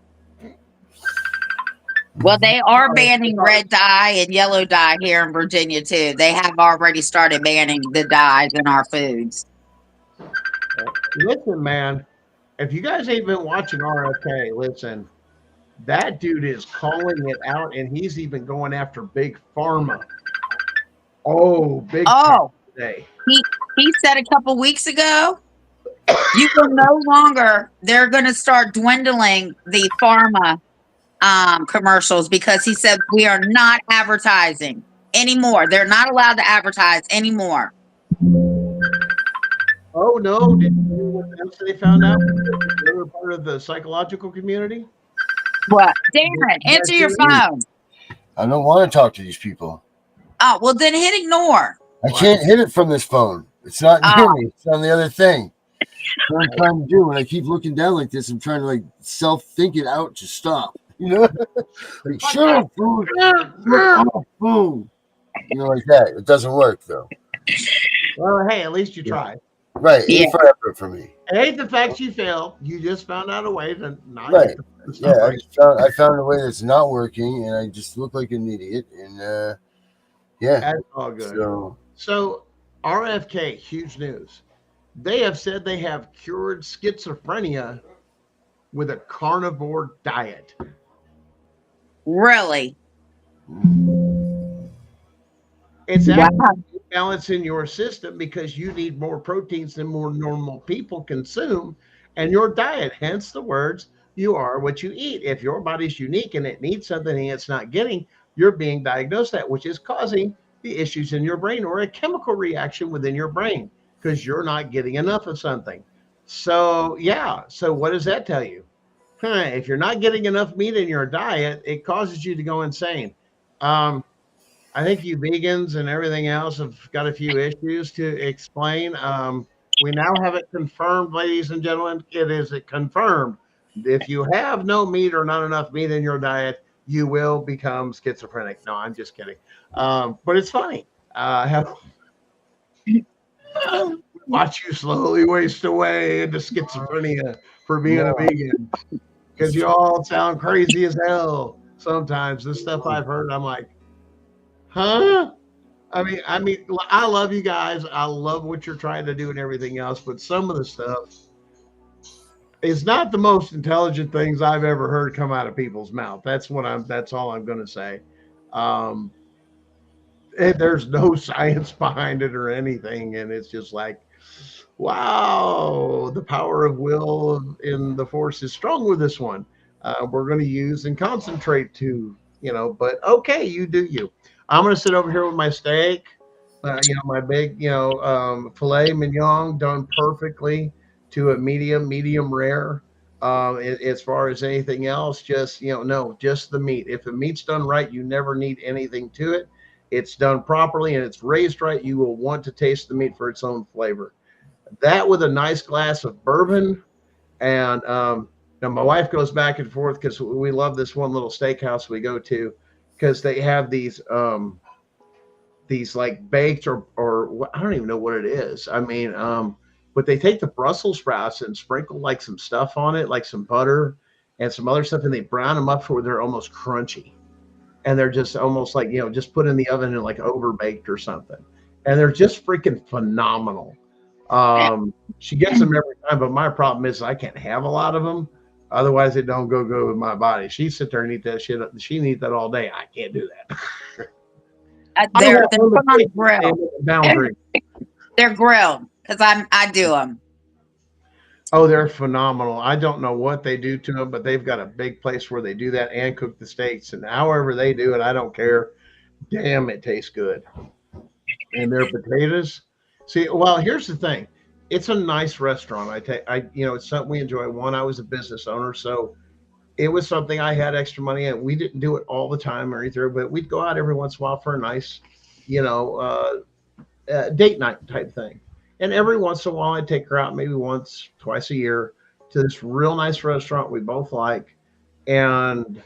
Well, they are banning red dye and yellow dye here in Virginia too. They have already started banning the dyes in our foods. Listen, man, if you guys ain't been watching RFK, listen, that dude is calling it out, and he's even going after big pharma. Oh, big time Oh, today. he said a couple weeks ago, you will no longer. They're going to start dwindling the pharma commercials because he said we are not advertising anymore. They're not allowed to advertise anymore. Oh no! Did you hear what else they found out? The other part of the psychological community. What? Darren, answer your phone. I don't want to talk to these people. Oh, well, then hit ignore. I can't hit it from this phone. It's not near me. It's on the other thing. That's what I'm trying to do. When I keep looking down like this, I'm trying to like self-think it out to stop. You know? Like, shut up, food. Shut up, food. You know, like that. It doesn't work, though. Well, hey, at least you tried. Right. Yeah. It's forever for me. It ain't the fact you failed. You just found out a way to not. Right. Yeah, Right. I found a way that's not working, and I just look like an idiot. And, yeah. That's all good. So RFK, huge news. They have said they have cured schizophrenia with a carnivore diet. Really? It's actually balancing your system because you need more proteins than more normal people consume, and your diet, hence the words, you are what you eat. If your body's unique and it needs something and it's not getting, you're being diagnosed that, which is causing the issues in your brain or a chemical reaction within your brain because you're not getting enough of something. So, yeah. So what does that tell you? If you're not getting enough meat in your diet, it causes you to go insane. I think you vegans and everything else have got a few issues to explain. We now have it confirmed, ladies and gentlemen. It is confirmed. If you have no meat or not enough meat in your diet, you will become schizophrenic. No, I'm just kidding. But it's funny. Watch you slowly waste away into schizophrenia for being a vegan because you all sound crazy as hell. Sometimes the stuff I've heard, I'm like, huh? I mean, I love you guys. I love what you're trying to do and everything else, but some of the stuff is not the most intelligent things I've ever heard come out of people's mouth. That's all I'm going to say. There's no science behind it or anything, and it's just like, wow, the power of will in the force is strong with this one. We're going to use and concentrate to, but okay, you do you. I'm going to sit over here with my steak, my big, filet mignon done perfectly to a medium rare. As far as anything else, just, just the meat. If the meat's done right, you never need anything to it. It's done properly and it's raised right. You will want to taste the meat for its own flavor. That with a nice glass of bourbon. And now my wife goes back and forth because we love this one little steakhouse we go to because they have these like baked or I don't even know what it is. I mean, but they take the Brussels sprouts and sprinkle like some stuff on it, like some butter and some other stuff, and they brown them up where they're almost crunchy. And they're just almost like, just put in the oven and like over baked or something. And they're just freaking phenomenal. She gets them every time, but my problem is I can't have a lot of them. Otherwise, it don't go good with my body. She sit there and eat that shit. She can eat that all day. I can't do that. They're put on grill. They're grilled because I do them. Oh, they're phenomenal. I don't know what they do to them, but they've got a big place where they do that and cook the steaks. And however they do it, I don't care. Damn, it tastes good. And their potatoes. See, well, here's the thing. It's a nice restaurant. It's something we enjoy. One, I was a business owner, so it was something I had extra money in. We didn't do it all the time or either, but we'd go out every once in a while for a nice, date night type thing. And every once in a while, I'd take her out maybe once, twice a year to this real nice restaurant we both like. And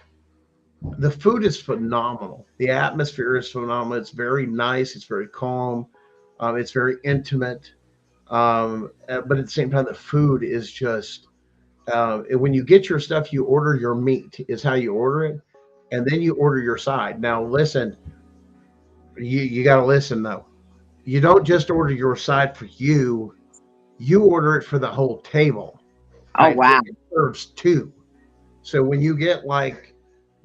The food is phenomenal. The atmosphere is phenomenal. It's very nice. It's very calm. It's very intimate. But at the same time, the food is just when you get your stuff, you order your meat is how you order it, and then you order your side. Now, listen, you got to listen though. You don't just order your side for you. You order it for the whole table. Oh, I wow. think it serves two. So when you get like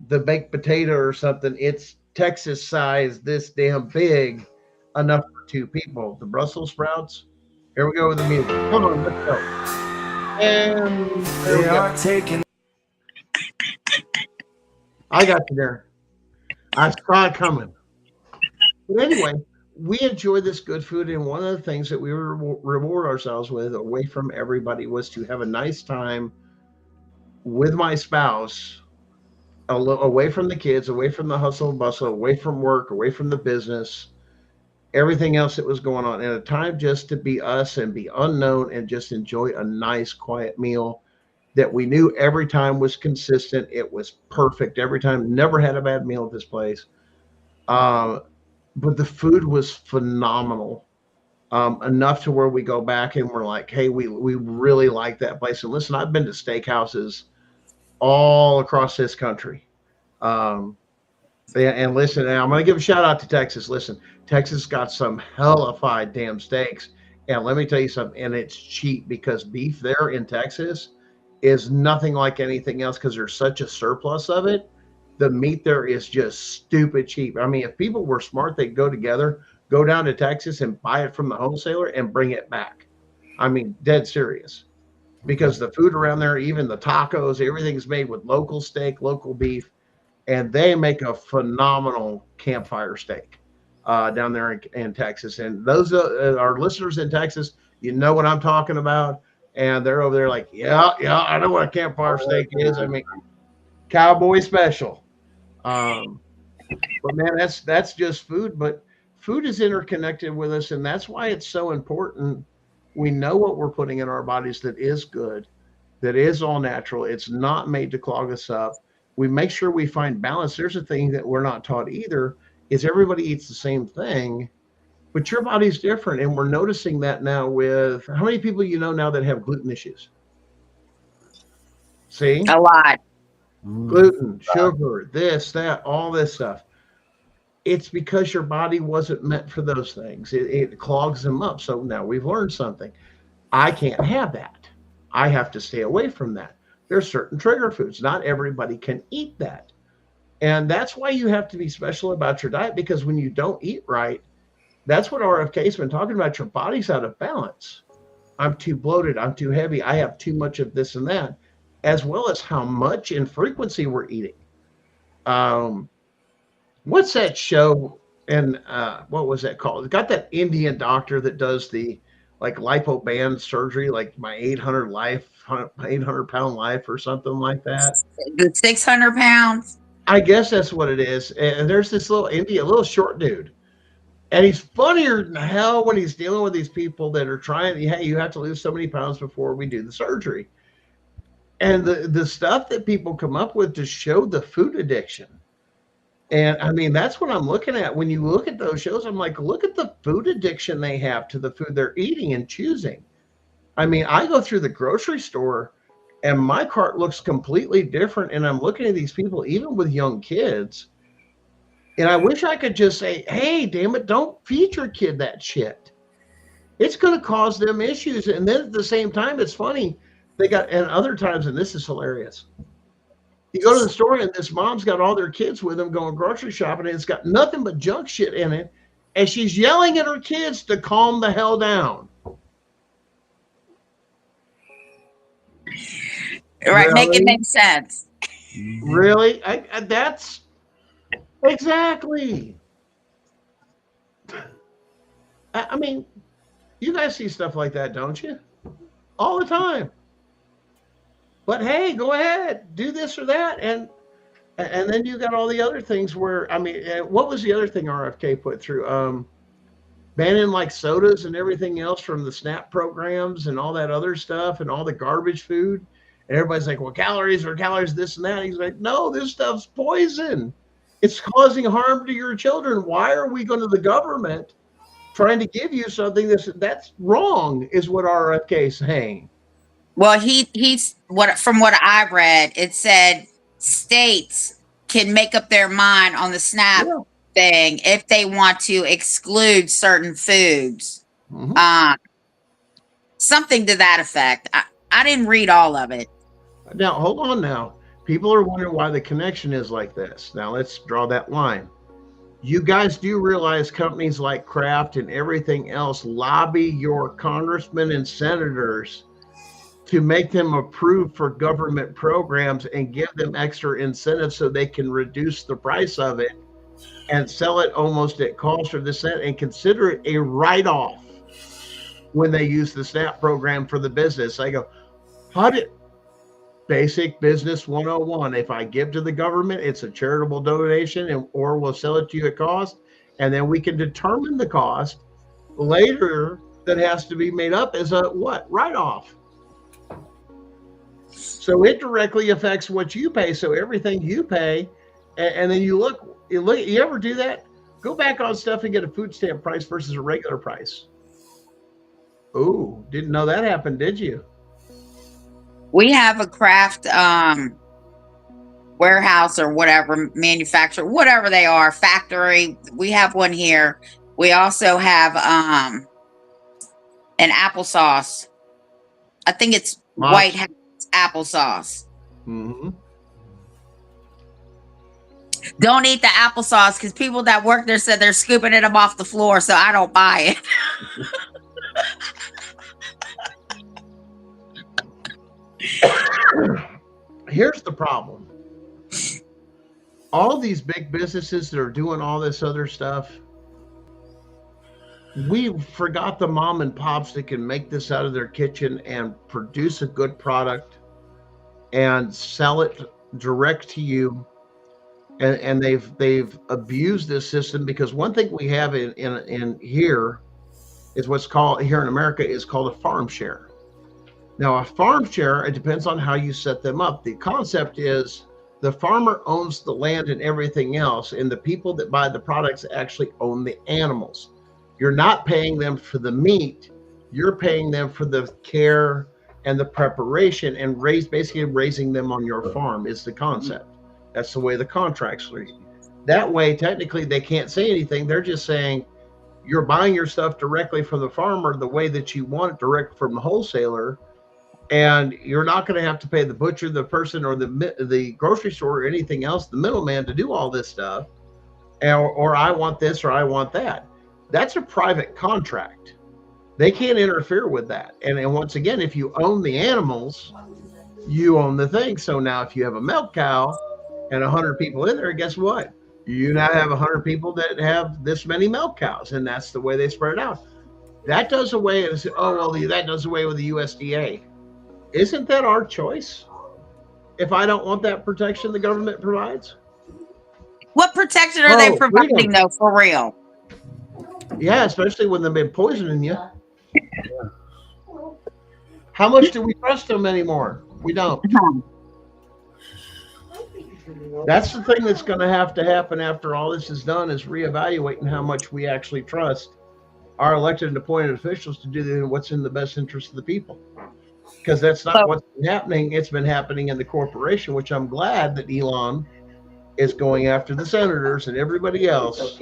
the baked potato or something, it's Texas size, this damn big, enough for two people. The Brussels sprouts. Here we go with the music. Come on, let's go. And there we They go. are taking. I got you there. I saw it coming. But anyway, we enjoy this good food, and one of the things that we reward ourselves with, away from everybody, was to have a nice time with my spouse, away from the kids, away from the hustle and bustle, away from work, away from the business, everything else that was going on, and a time just to be us and be unknown and just enjoy a nice, quiet meal that we knew every time was consistent. It was perfect every time. Never had a bad meal at this place. Um, but the food was phenomenal. Enough to where we go back and we're like, hey, we really like that place. And listen, I've been to steakhouses all across this country. Um, and listen, and I'm going to give a shout out to Texas. Listen, Texas got some hellified damn steaks. And let me tell you something, and it's cheap because beef there in Texas is nothing like anything else because there's such a surplus of it. The meat there is just stupid cheap. I mean, if people were smart, they'd go together, go down to Texas and buy it from the wholesaler and bring it back. I mean, dead serious. Because the food around there, even the tacos, everything's made with local steak, local beef, and they make a phenomenal campfire steak down there in Texas. And those our listeners in Texas, you know what I'm talking about. And they're over there like, yeah, yeah, I know what a campfire steak is. I mean, cowboy special. Um, but man, that's just food. But food is interconnected with us, and that's why it's so important. We know what we're putting in our bodies that is good, that is all natural. It's not made to clog us up. We make sure we find balance. There's a thing that we're not taught either, is everybody eats the same thing, but your body's different. And we're noticing that now with how many people you know now that have gluten issues? See? A lot. Gluten, sugar, this, that, all this stuff. It's because your body wasn't meant for those things. It clogs them up. So now we've learned something. I can't have that. I have to stay away from that. There's certain trigger foods. Not everybody can eat that. And that's why you have to be special about your diet, because when you don't eat right, that's what RFK's been talking about. Your body's out of balance. I'm too bloated. I'm too heavy. I have too much of this and that, as well as how much and frequency we're eating. What's that show? And what was that called? It got that Indian doctor that does the like lipo band surgery, like my 800-pound life or something like that. The 600 pounds. I guess that's what it is. And there's this little little short dude. And he's funnier than hell when he's dealing with these people that are trying, hey, you have to lose so many pounds before we do the surgery. And the stuff that people come up with to show the food addiction. And I mean, that's what I'm looking at. When you look at those shows, I'm like, look at the food addiction they have to the food they're eating and choosing. I mean, I go through the grocery store and my cart looks completely different. And I'm looking at these people, even with young kids. And I wish I could just say, hey, damn it, don't feed your kid that shit. It's going to cause them issues. And then at the same time, it's funny. And other times, and this is hilarious. You go to the store and this mom's got all their kids with them going grocery shopping, and it's got nothing but junk shit in it. And she's yelling at her kids to calm the hell down. Right. Really? Make it make sense. Really? That's exactly. I mean, you guys see stuff like that, don't you? All the time. But hey, go ahead, do this or that, and then you got all the other things where, I mean, what was the other thing RFK put through? Banning like sodas and everything else from the SNAP programs and all that other stuff and all the garbage food. And everybody's like, well, calories are calories, this and that. He's like, no, this stuff's poison. It's causing harm to your children. Why are we going to the government trying to give you something that's wrong, is what RFK is saying. Well, he's what from what I read, it said states can make up their mind on the SNAP Yeah. thing if they want to exclude certain foods. Mhm. Something to that effect. I didn't read all of it. Now, hold on now. People are wondering why the connection is like this. Now, let's draw that line. You guys do realize companies like Kraft and everything else lobby your congressmen and senators to make them approved for government programs and give them extra incentives so they can reduce the price of it and sell it almost at cost or this and consider it a write-off when they use the SNAP program for the business. I go, how did basic business 101? If I give to the government, it's a charitable donation, or we'll sell it to you at cost, and then we can determine the cost later that has to be made up as a what? Write-off. So it directly affects what you pay. So everything you pay, and then you ever do that? Go back on stuff and get a food stamp price versus a regular price. Oh, didn't know that happened, did you? We have a Kraft warehouse or whatever, manufacturer, whatever they are, factory. We have one here. We also have an applesauce. I think it's White House applesauce. Mm-hmm. Don't eat the applesauce because people that work there said they're scooping it up off the floor, so I don't buy it. Here's the problem. All these big businesses that are doing all this other stuff, we forgot the mom and pops that can make this out of their kitchen and produce a good product and sell it direct to you. And they've abused this system, because one thing we have in here is what's called, here in America, is called a farm share. Now, a farm share, it depends on how you set them up. The concept is the farmer owns the land and everything else, and the people that buy the products actually own the animals. You're not paying them for the meat, you're paying them for the care and the preparation, and basically raising them on your farm is the concept. That's the way the contracts read. That way, technically, they can't say anything. They're just saying you're buying your stuff directly from the farmer the way that you want it, direct from the wholesaler, and you're not going to have to pay the butcher, the person, or the grocery store, or anything else, the middleman, to do all this stuff. Or I want this, or I want that. That's a private contract. They can't interfere with that. And once again, if you own the animals, you own the thing. So now if you have a milk cow and 100 people in there, guess what? You now have 100 people that have this many milk cows, and that's the way they spread it out. That does away with, that does away with the USDA. Isn't that our choice? If I don't want that protection the government provides? What protection are they providing, though, for real? Yeah, especially when they've been poisoning you. How much do we trust them anymore? We don't. That's the thing that's going to happen after all this is done, is reevaluating how much we actually trust our elected and appointed officials to do what's in the best interest of the people. Because that's not what's been happening. It's been happening in the corporation, which I'm glad that Elon is going after the senators and everybody else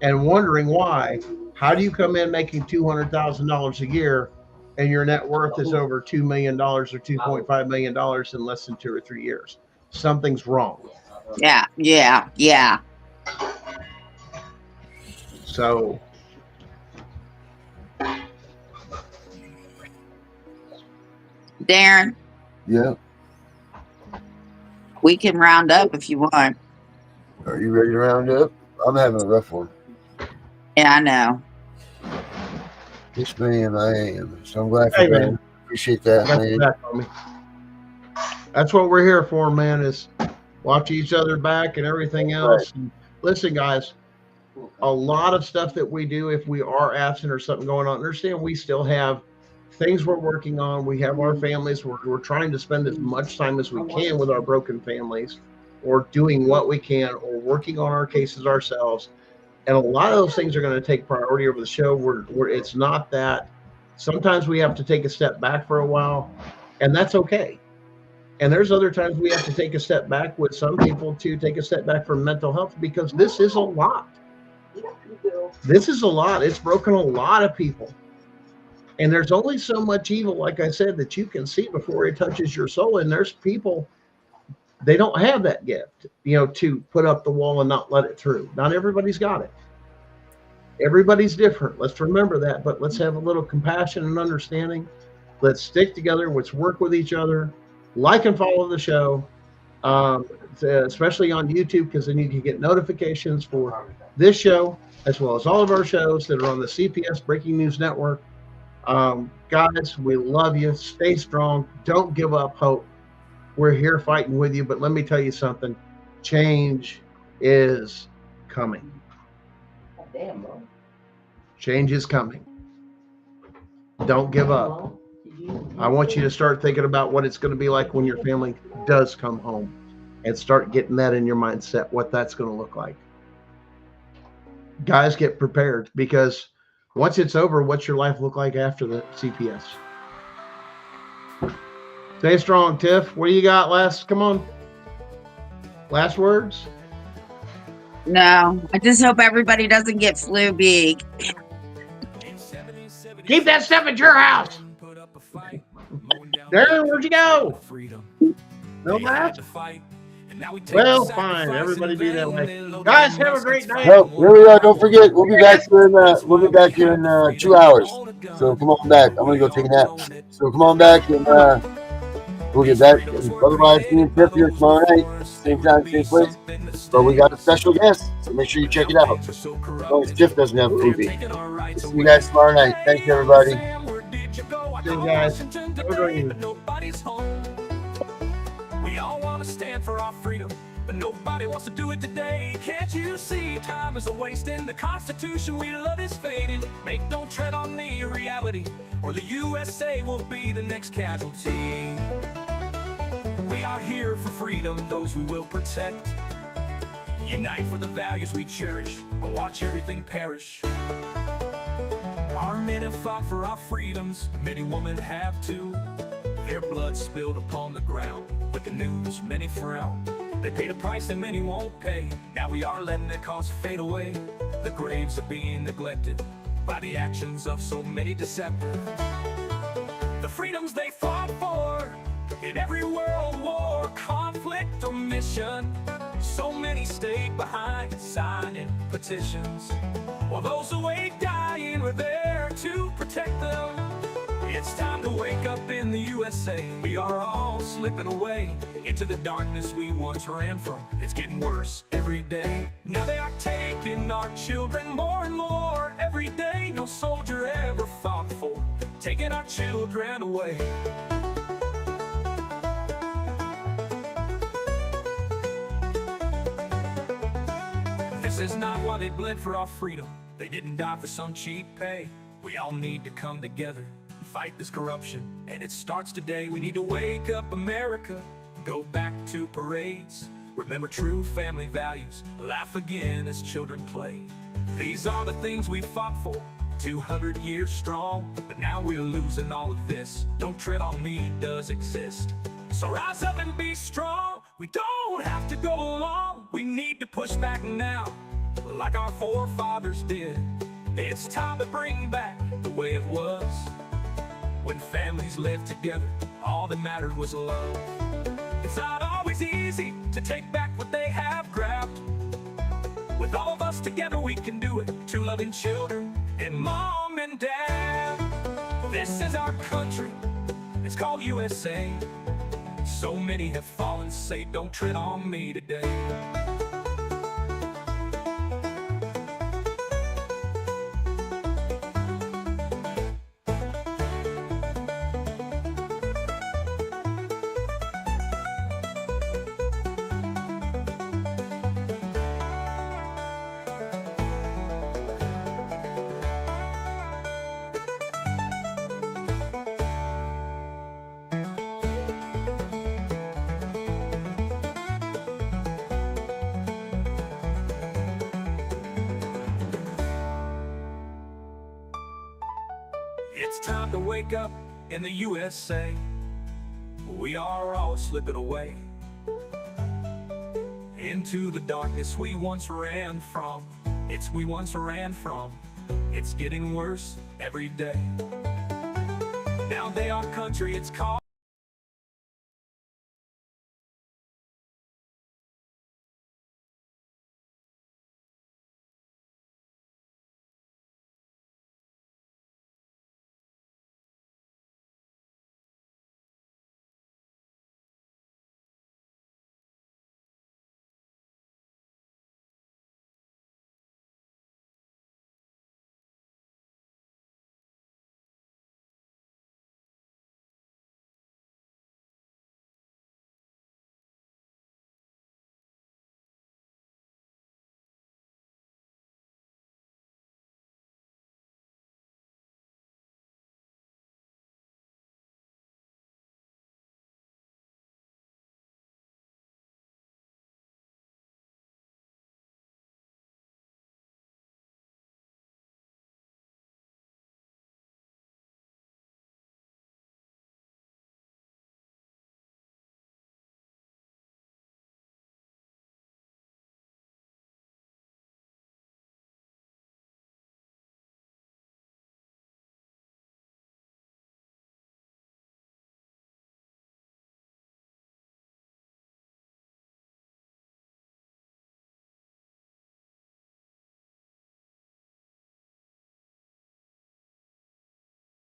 and wondering why. How do you come in making $200,000 a year and your net worth is over $2 million or $2.5 million in less than 2 or 3 years? Something's wrong. Yeah. So Darren. Yeah. We can round up if you want. Are you ready to round up? I'm having a rough one. Yeah, I know. Yes, ma'am, I am. So I'm glad for that. Appreciate that, man. That's what we're here for, man, is watch each other back and everything else. Right. And listen, guys, a lot of stuff that we do, if we are absent or something going on, understand we still have things we're working on. We have our families. We're trying to spend as much time as we can with our broken families, or doing what we can, or working on our cases ourselves. And a lot of those things are going to take priority over the show. It's not that. Sometimes we have to take a step back for a while, and that's okay. And there's other times we have to take a step back with some people to take a step back from mental health, because this is a lot. This is a lot. It's broken a lot of people. And there's only so much evil, like I said, that you can see before it touches your soul. And there's people, they don't have that gift, to put up the wall and not let it through. Not everybody's got it. Everybody's different. Let's remember that. But let's have a little compassion and understanding. Let's stick together. Let's work with each other. Like and follow the show, especially on YouTube, because then you can get notifications for this show, as well as all of our shows that are on the CPS Breaking News Network. Guys, we love you. Stay strong. Don't give up hope. We're here fighting with you. But let me tell you something. Change is coming. Damn, bro. Change is coming. Don't give up. I want you to start thinking about what it's going to be like when your family does come home, and start getting that in your mindset, what that's going to look like. Guys, get prepared, because once it's over, what's your life look like after the CPS? Stay strong, Tiff. What do you got last? Come on. Last words? No, I just hope everybody doesn't get flu big. Keep that stuff at your house. Darren, where'd you go? No laughs? Well, fine. Everybody be that way. Guys, have a great night. No, here we are. Don't forget, we'll be back here in 2 hours. So come on back. I'm gonna go take a nap. So come on back, and we'll get back. Otherwise, me and Tiff here tomorrow night, same time, same place. But we got a special guest, so make sure you check it out. As long as Tiff doesn't have food. See you guys tomorrow night. Thank you, everybody. See you guys. Have a great evening. We all want to stand for our freedom, but nobody wants to do it today. Can't you see time is a waste, and the Constitution we love is fading? Make no tread on the reality, or the USA will be the next casualty. We are here for freedom, those we will protect. Unite for the values we cherish, or watch everything perish. Our men have fought for our freedoms, many women have too. Their blood spilled upon the ground, with the news many frown. They paid a price that many won't pay. Now we are letting their cause fade away. The graves are being neglected by the actions of so many deceptive. The freedoms they fought for in every world war, conflict or mission, so many stayed behind signing petitions, while those awake dying were there to protect them. It's time to wake up in the USA. We are all slipping away into the darkness we once ran from. It's getting worse every day. Now they are taking our children more and more every day. No soldier ever fought for taking our children away. This is not why they bled for our freedom. They didn't die for some cheap pay. We all need to come together, fight this corruption, and it starts today. We need to wake up America, go back to parades, remember true family values, laugh again as children play. These are the things we fought for, 200 years strong, but now we're losing all of this. Don't tread on me does exist. So rise up and be strong. We don't have to go along. We need to push back now, like our forefathers did. It's time to bring back the way it was, when families lived together, all that mattered was love. It's not always easy to take back what they have grabbed. With all of us together we can do it, two loving children and mom and dad. This is our country, it's called USA. So many have fallen, say don't tread on me today. time to wake up in the USA. We are all slipping away into the darkness we once ran from. It's getting worse every day. Now they are country, it's called